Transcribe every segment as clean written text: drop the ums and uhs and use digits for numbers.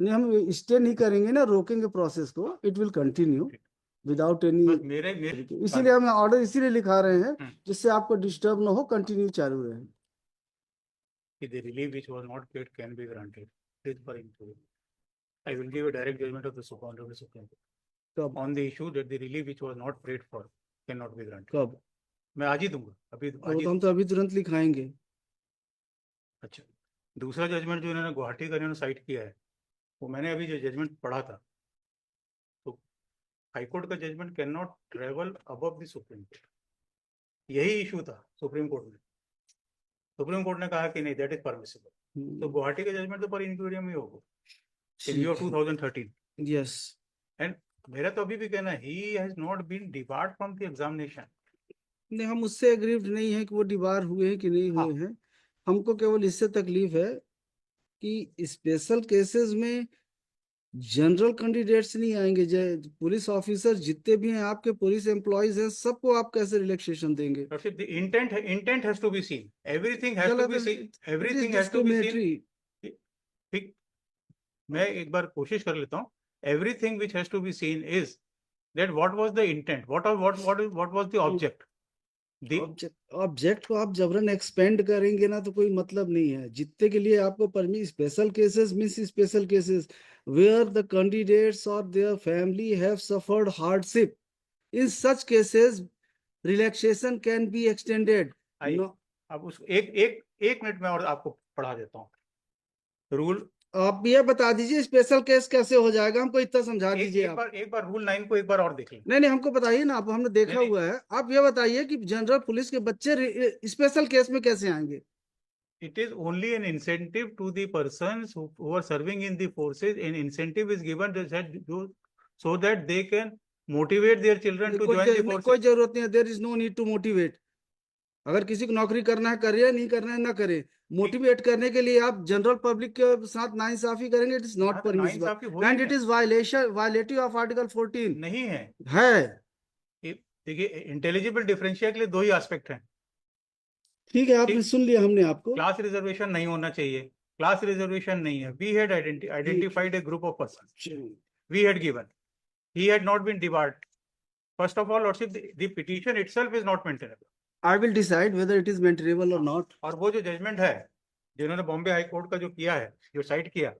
नहीं, हम स्टे नहीं करेंगे ना, रोकेंगे प्रोसेस को, it will continue without any. बस मेरे इसीलिए हम ऑर्डर इसीलिए लिखा रहे हैं जिससे आपको डिस्टर्ब ना हो, कंटिन्यू चालू रहे। The relief which was not paid can be granted. It is for inquiry. I will give a direct judgment of the Honorable Supreme Court on the issue that the relief which was not paid for cannot be granted. कब? मैं आज ही दूंगा, अभी आज ही। हम तो अभी तुरंत लिखाएंगे। अच्छा, दूसरा जजमेंट जो इन्होंने गुवाहाटी का इन्होंने साइट किया है, वो मैंने अभी जो जजमेंट पढ़ा था, तो हाईकोर्ट का judgment can not travel above the supreme court, यही इशू था सुप्रीम कोर्ट में। सुप्रीम कोर्ट ने कहा कि नहीं, दैट इज परमिसिबल। तो गुवाहाटी का जजमेंट तो पर इंक्वायरी में होगा in year 2013. Yes. And मेरा तो अभी भी कहना है, he has not been debarred from the examination. नहीं, हम उससे एग्रीव्ड नहीं है कि वो डिबार हुए हैं कि नहीं हुए हैं। हमको केवल इससे तकलीफ है कि स्पेशल केसेस में जनरल कैंडिडेट्स नहीं आएंगे। पुलिस ऑफिसर जितने भी हैं, आपके पुलिस एम्प्लॉयज हैं, सबको आप कैसे रिलैक्सेशन देंगे? The intent has to be seen. Everything has to be seen. Everything has to be seen. ठीक, मैं एक बार कोशिश कर लेता हूँ। Everything which has to be seen is that what was the intent, what was the object. Object को आप जबरन एक्सपेंड करेंगे ना तो कोई मतलब नहीं है। जितने के लिए आपको permit, special cases means special cases where the candidates और their family have suffered hardship, in such cases relaxation can be extended. अब उस एक मिनट में और आपको पढ़ा देता हूँ रूल। आप ये बता दीजिए स्पेशल केस कैसे हो जाएगा, हमको इतना समझा दीजिए। एक बार रूल 9 को एक बार और देख लें। नहीं, हमको बताइए ना, आप, हमने देखा हुआ है। आप ये बताइए कि जनरल पुलिस के बच्चे स्पेशल केस में कैसे आएंगे? It is only an incentive to the persons who are serving in the forces. An incentive is given so that they can motivate their children to join the forces. कोई जरूरत नहीं है, there is no need to motivate। अगर किसी को नौकरी करना है करे, नहीं करना है ना करे। मोटिवेट करने के लिए आप जनरल पब्लिक के साथ नाइंसाफी करेंगे, it is not permissible and it is violative of article 14। नहीं है। देखिए, इंटेलिजिबल डिफरेंशिया के लिए दो ही एस्पेक्ट हैं। ठीक है, आपने सुन लिया, हमने आपको। क्लास रिजर्वेशन नहीं होना चाहिए, क्लास रिजर्वेशन नहीं है। We had identified a group of person, we had given, he had not been debarred. First of all, the petition itself is not maintainable. I will decide whether it is maintainable or not. और वो जो judgement है जिन्होंने Bombay high court का जो किया है, जो साइट किया,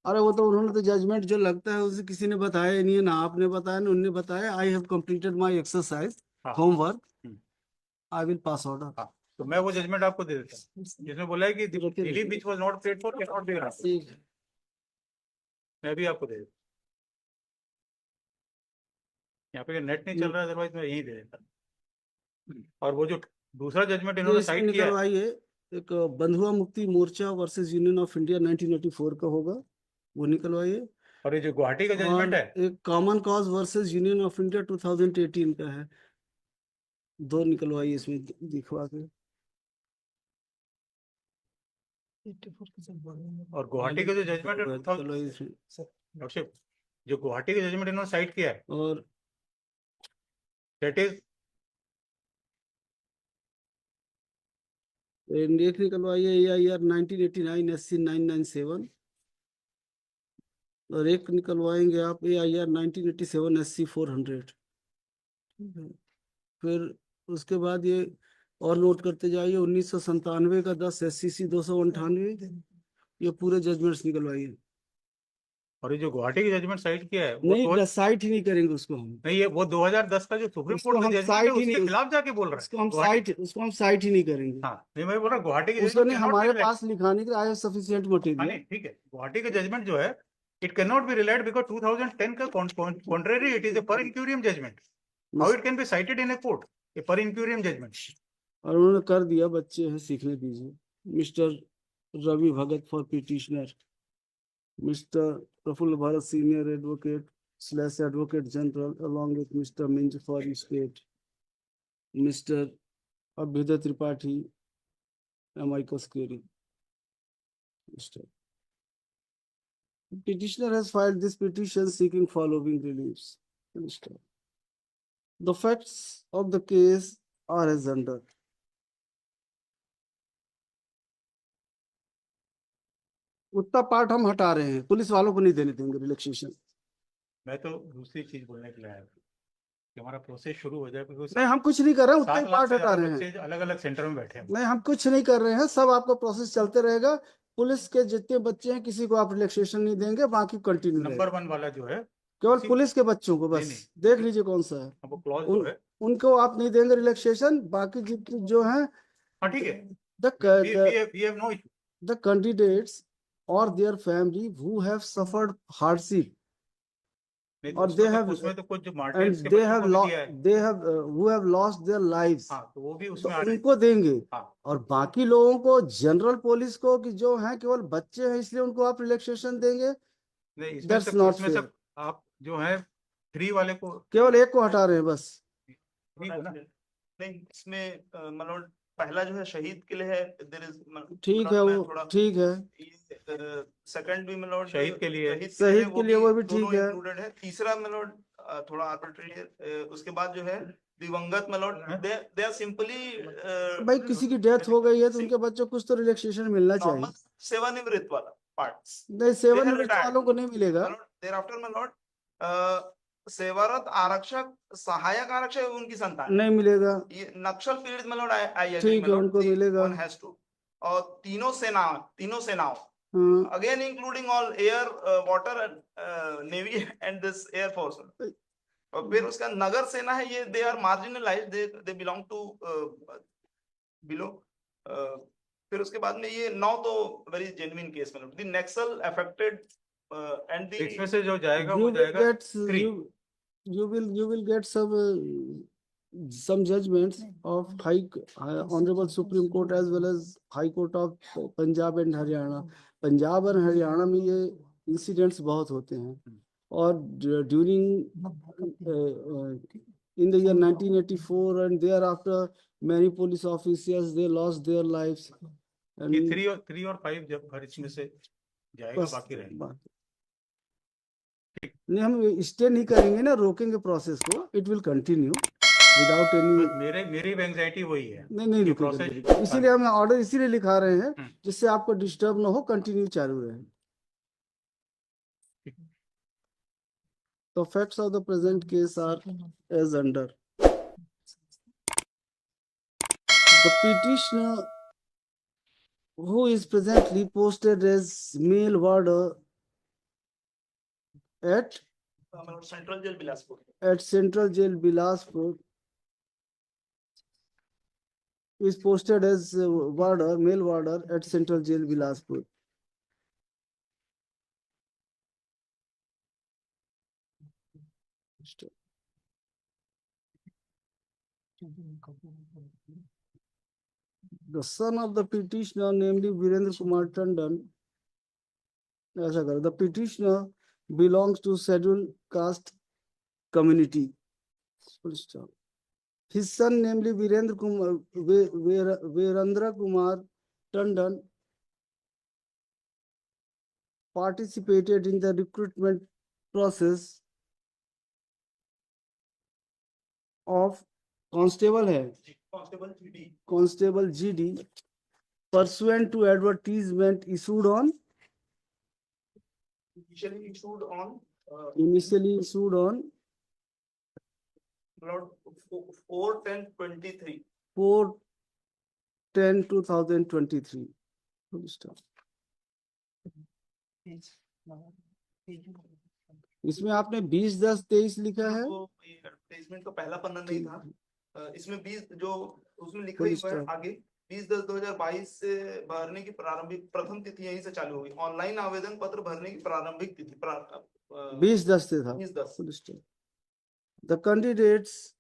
अरे वो तो उन्होंने तो जजमेंट जो लगता है उसे किसी ने बताया नहीं है, ना आपने बताया ना उन्होंने बताया। I have completed my exercise homework, I will pass order. तो मैं वो जजमेंट आपको दे देता हूँ जिसमें बोला है कि relief which was not paid for can not be granted. मैं भी आपको दे देता हूँ। यहाँ पे नेट नहीं चल रहा है, अदरवाइज मैं यही दे देता। और वो जो दूसरा जजमेंट इन्होंने साइट किया है, एक बंधुआ Mukti Morcha versus union of India 1984 का होगा, वो निकलवाइए। और ये जो गुवाहाटी का जजमेंट है, एक common cause versus union of India 2018 का है, दो निकलवाइए इसमें दिखवा के। और गुवाहाटी का जो जजमेंट है, जो गुवाहाटी का जजमेंट इन्होंने साइट किया है, और दैट इज एक निकलवाइए AIR 1989 SC 997, और एक निकलवाएंगे आप AIR 1987 SC 400। फिर उसके बाद ये और नोट करते जाइए, 1997 का 10 SCC 298, ये पूरे जजमेंट्स निकलवाइए। और ये जो गुवाहाटी की जजमेंट साइट किया है, नहीं, साइट ही नहीं करेंगे उसको हम। नहीं, ये वो 2010 का जो सुप्रीम कोर्ट का जजमेंट है उसके खिलाफ जाके बोल रहा है। उसको हम साइट ही नहीं करेंगे। हाँ, नहीं, मैं बोल रहा गुवाहाटी की जजमेंट हमारे पास लिखाने के लिए सफिशिएंट मटेरियल। ठीक है, गुवाहाटी का जजमेंट जो है, it can not be relied because 2010 का contrary, it is a per incuriam judgment. How it can be cited in a court, a per incuriam judgement. और उन्होंने कर दिया, बच्चे हैं, सीखने दीजिए। Mister Ravi Bhagat for petitioner, mister Praful Bharat senior advocate / advocate general along with Mr. Minj for state, Mr. Abhyuday Tripathi, amicus curiae. Mr. Petitioner has filed this petition seeking following reliefs. Mr. The facts of the case are as under. उतना part हम हटा रहे हैं, police वालों को नहीं देने देंगे रिलैक्सेशन। मैं तो दूसरी चीज बोलने के लिए आया था कि हमारा प्रोसेस शुरू हो जाए, क्योंकि नहीं, हम कुछ नहीं कर रहे हैं, उतना ही 7 लाख पार्ट से हटा ज्यादा रहे हैं। बच्चे अलग अलग सेंटर में बैठे हैं। नहीं, हम कुछ नहीं कर रहे हैं, सब आपका प्रोसेस चलते रहेगा। पुलिस के जितने बच्चे हैं किसी को आप रिलैक्सेशन नहीं देंगे, बाकी कंटिन्यू रहेगा। नंबर 1 वाला जो है केवल उसी, पुलिस के बच्चों को नहीं बस नहीं, देख लीजिए कौन सा है। अब वो क्लॉज जो उन है, उनको आप नहीं देंगे रिलैक्सेशन, बाकी जितने जो हैं हाँ ठीक है, the we have no issue. the candidates or their family who have suffered hardship नहीं तो or they उसमें तो have उसमें तो कुछ जो मार्टियर्स and के they बच्चों have को भी दिया है। they have who have lost their lives, हाँ तो वो भी तो उसमें आ रहे हैं। उनको देंगे। हाँ और बाकी लोगों को, जनरल पुलिस को, कि जो है केवल बच्चे हैं इसलिए उनको आप रिलैक्सेशन देंगे, नहीं, दैट्स नॉट इसमें से फेयर। आप जो है 3 वाले को केवल एक को हटा रहे हैं बस। ठीक है ना। नहीं, इसमें मतलब पहला जो है शहीद के लिए है, देयर इज ठीक है, वो थोड़ा ठीक है। सेकंड भी मतलब शहीद के लिए, शहीद के लिए वो भी दोनों ठीक है। इंक्लूडेड है। तीसरा मतलब थोड़ा आर्बिट्रेरी है। उसके बाद जो है दिवंगत मतलब दे आर सिंपली भाई किसी की डेथ हो गई है तो उनके बच्चों को कुछ तो रिलैक्सेशन मिलना चाहिए। नॉर्मल सेवानिवृत्त वाला पार्ट्स नहीं, सेवानिवृत्त वालों को नहीं मिलेगा। देयर आफ्टर मतलब सेवारत आरक्षक, सहायक आरक्षक उनकी संतान नहीं मिलेगा। ये नक्सल पीड़ित मतलब आई ठीक है, उनको मिलेगा। One has to. और तीनों सेनाओं हाँ, again including all air, water, navy and this air force. और फिर उसका नगर सेना है, ये they are marginalised, they belong to below. फिर उसके बाद में ये 9 तो वेरी जेन्युइन केस में द नक्सल अफेक्टेड एंड इसमें द से जो जाएगा you वो will जाएगा get 3। you will get some judgments of honorable Supreme Court as well as High Court of Punjab and Haryana। Punjab और हरियाणा में ये इंसिडेंट्स बहुत होते हैं। और during in the year 1984 and thereafter many police officers they lost their lives ये and 3 और 5 जब हर इसमें से जाएगा, बस बाकी रहेंगे। बात नहीं, हम स्टे नहीं करेंगे ना, रोकेंगे प्रोसेस को। It will continue without any. बस मेरी एंजाइटी वही है नहीं कि रुकेगा, प्रोसेस नहीं रुकेगा। इसीलिए हम ऑर्डर इसीलिए लिखा रहे हैं हम्म। जिससे आपको डिस्टर्ब ना हो, कंटिन्यू चालू रहे। तो facts of the present case are as under. The petitioner who is presently posted as mail warder at central jail Bilaspur Central Jail Bilaspur is posted as mail warder at Central Jail Bilaspur. The son of the petitioner, namely Virendra Kumar Tandon, the petitioner belongs to scheduled caste community. Full stop. His son, namely Virendra Kumar Tandon, participated in the recruitment process of constable GD pursuant to advertisement issued on initially issued on Lord 4/10/23 4/10/2023. Full stop. इसमें आपने 20/10/23 लिखा है। वो advertisement का पहला पन्ना नहीं था। इसमें 20 जो उसमें लिखा Full ही हुआ है stop. आगे 20/10/2022 से भरने की प्रारंभिक प्रथम तिथि यहीं से चालू हुई। ऑनलाइन आवेदन पत्र भरने की प्रारंभिक तिथि 20/10 से था। 20/10। Full stop. The candidates,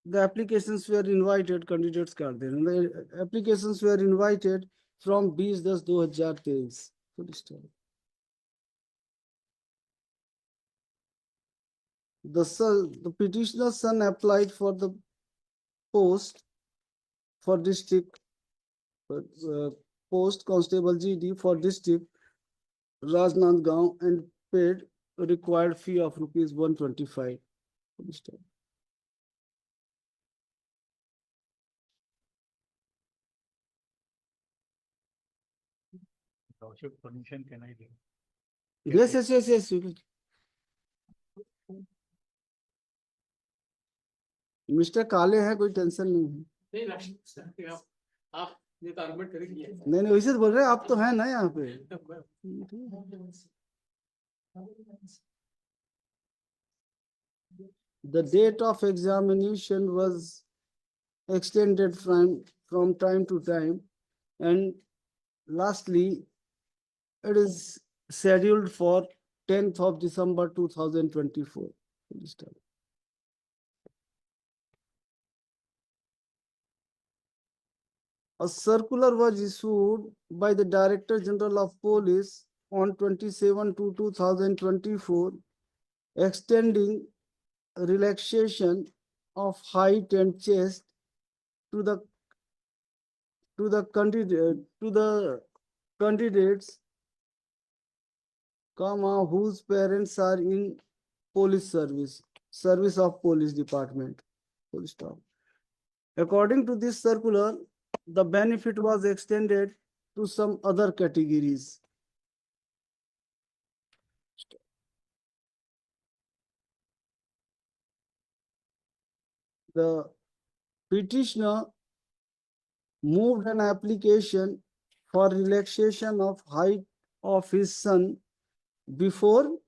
the applications were invited, candidates कर देना, the applications were invited from 20/10/2023. Full stop. The petitioner's son applied for the post for district post constable GD for district Rajnandgaon and paid required fee of rupees 125. Full stop. Without your permission, can I leave? Yes, yes, yes, yes. You can. Mister काले हैं, कोई tension नहीं है। आप ये तो argument करेंगे। नहीं वैसे तो बोल रहे हैं, आप तो हैं ना यहाँ पे। The date of examination was extended from time to time, and lastly, it is scheduled for 10th of December 2024. A circular was issued by the Director General of Police on 27/2/2024, extending relaxation of height and chest to the candidates, whose parents are in police service of police department. Full stop. According to this circular, the benefit was extended to some other categories. The petitioner moved an application for relaxation of height of his son before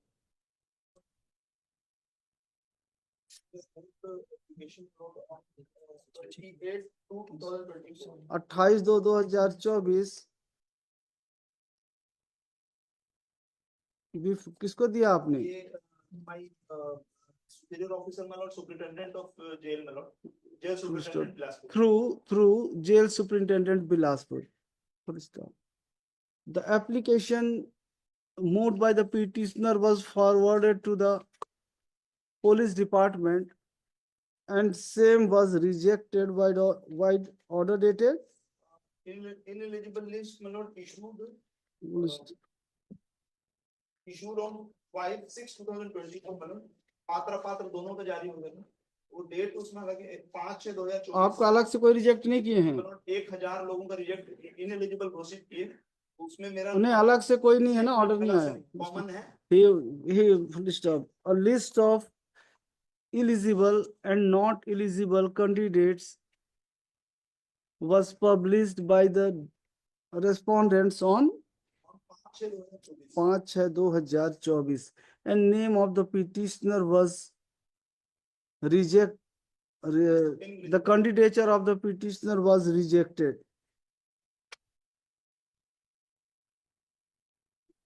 28/2/2024। किसको दिया आपने? superior officer, my lord, superintendent of jail, my lord, jail superintendent Bilaspur. Through jail superintendent Bilaspur. Full stop. The application moved by the petitioner was forwarded to the police department, and same was rejected by the wide order dated Ineligible list, my lord, issued list. issued on 5/6/2024, my lord. पात्र दोनों का जारी हो गया ना, वो date उसमें लगे 5/6/2024। आपको अलग से कोई रिजेक्ट नहीं किए हैं? 1000 लोगों का रिजेक्ट इनएलिजिबल घोषित किए, उसमें मेरा उन्हें अलग से कोई नहीं है ना, ऑर्डर नहीं आया। कॉमन है। He full stop. A list of eligible and not eligible candidates was published by the respondents on 5/6/2024, and name of the petitioner was the candidature of the petitioner was rejected.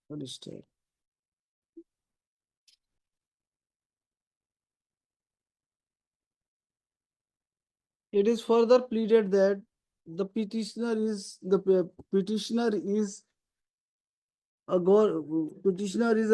Understood. It is further pleaded that the petitioner is a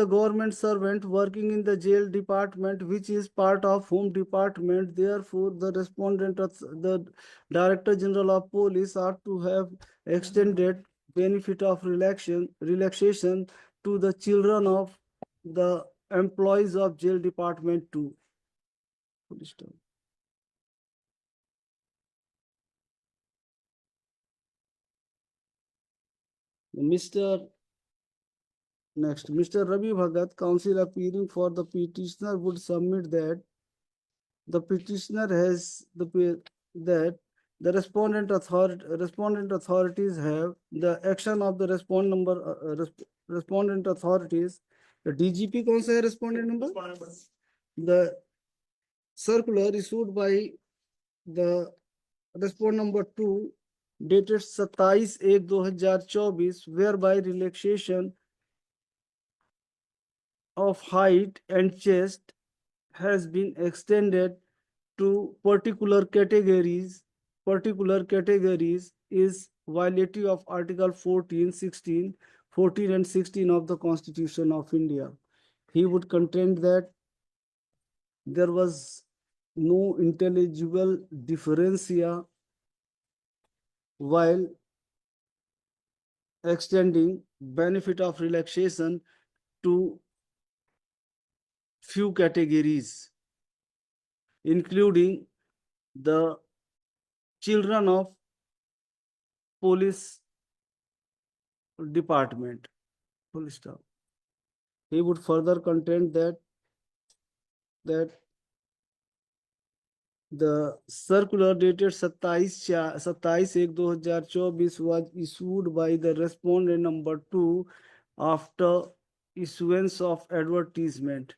government servant working in the jail department, which is part of Home Department. Therefore, the respondent of the Director General of Police ought to have extended benefit of relaxation to the children of the employees of jail department too. Full stop. Mr. Ravi Bhagat, counsel appearing for the petitioner, would submit that the petitioner has that the respondent authorities have the action of the respondent authorities. The DGP कौन सा है respondent number? The circular issued by the respondent number 2 dated 27/1/2024, whereby relaxation of height and chest has been extended to particular categories is violative of Article 14, 16 and 16 of the Constitution of India. He would contend that there was no intelligible differentia while extending benefit of relaxation to few categories, including the children of police department. full stop. He would further contend that the circular dated 27/1/2024 was issued by the respondent number 2 after issuance of advertisement,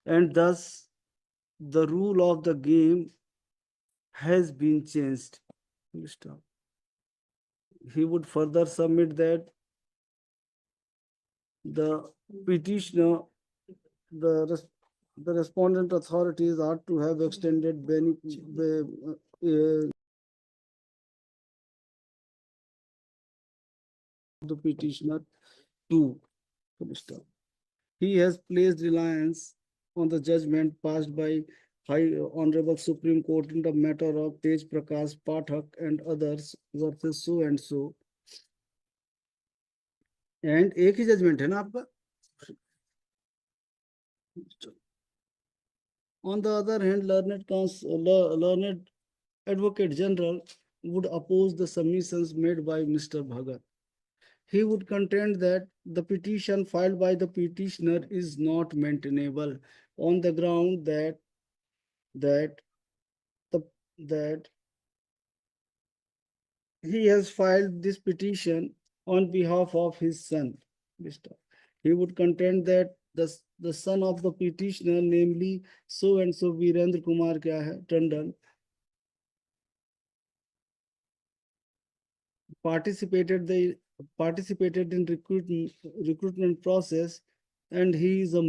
and thus the rule of the game has been changed. Full stop. He would further submit that the petitioner, the respondent authorities are to have extended the petitioner to. Full stop. He has placed reliance on the judgment passed by High Honorable Supreme Court in the matter of Tej Prakash Pathak and others versus so and so. And एक ही judgement है ना आपका? On the other hand, learned Advocate General would oppose the submissions made by Mr. Bhagat. He would contend that the petition filed by the petitioner is not maintainable on the ground that he has filed this petition on behalf of his son. He would contend that the son of the petitioner, namely so and so Virendra Kumar Tandon, participated in recruitment process, and he is a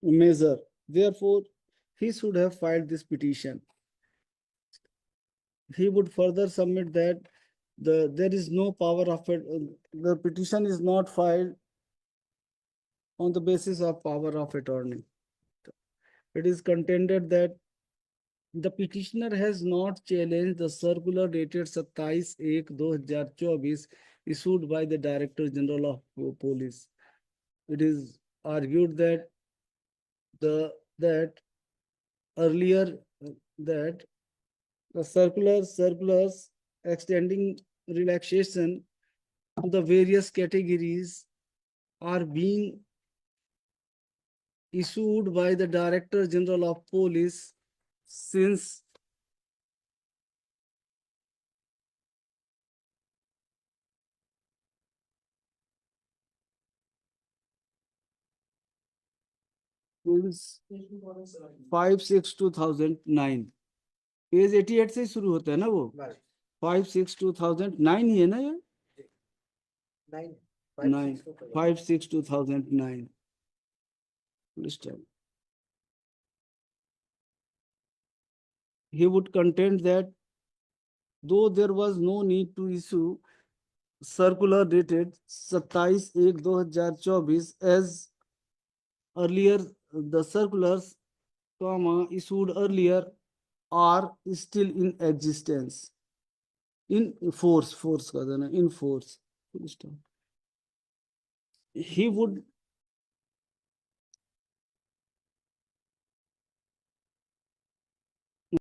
measure. Therefore, he should have filed this petition. He would further submit that there is no power of it. The petition is not filed on the basis of power of attorney. It is contended that the petitioner has not challenged the circular dated 27/1/2024 issued by the Director General of Police. It is argued that earlier that the circulars extending relaxation to the various categories are being issued by the Director General of Police since since 5/6/2009. Page 88 से शुरू होता है ना वो 5/6/2009 ही है ना ये 5/6/2009. He would contend that though there was no need to issue circular dated 27/1/2024 as earlier the circulars issued earlier are still in existence, in force. He would